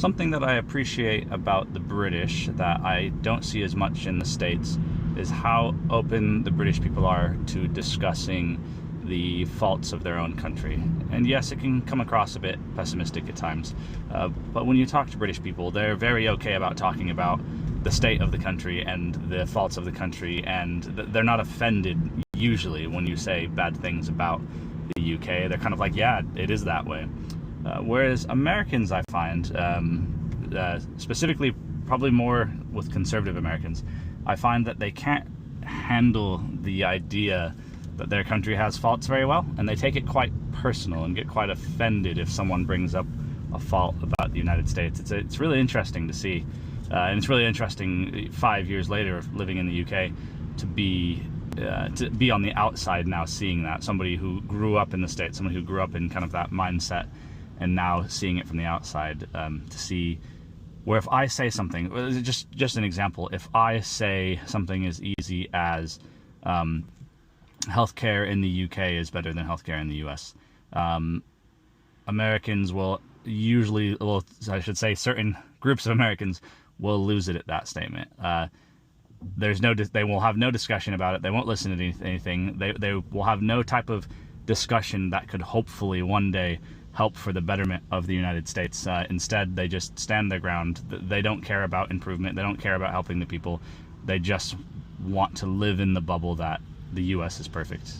Something that I appreciate about the British that I don't see as much in the States is how open the British people are to discussing the faults of their own country. And yes, it can come across a bit pessimistic at times, but when you talk to British people, they're very okay about talking about the state of the country and the faults of the country, and they're not offended usually when you say bad things about the UK. They're kind of like, yeah, it is that way. Whereas Americans, I find, specifically probably more with conservative Americans, I find that they can't handle the idea that their country has faults very well, and they take it quite personal and get quite offended if someone brings up a fault about the United States. It's really interesting to see, and it's really interesting 5 years later of living in the UK to be on the outside now, seeing that, somebody who grew up in the States, somebody who grew up in kind of that mindset, and now seeing it from the outside, to see where if I say something, just an example, if I say something as easy as healthcare in the UK is better than healthcare in the US, Americans will usually, well, I should say certain groups of Americans will lose it at that statement. They will have no discussion about it. They won't listen to anything. They will have no type of discussion that could hopefully one day help for the betterment of the United States. Instead, they just stand their ground. They don't care about improvement. They don't care about helping the people. They just want to live in the bubble that the US is perfect.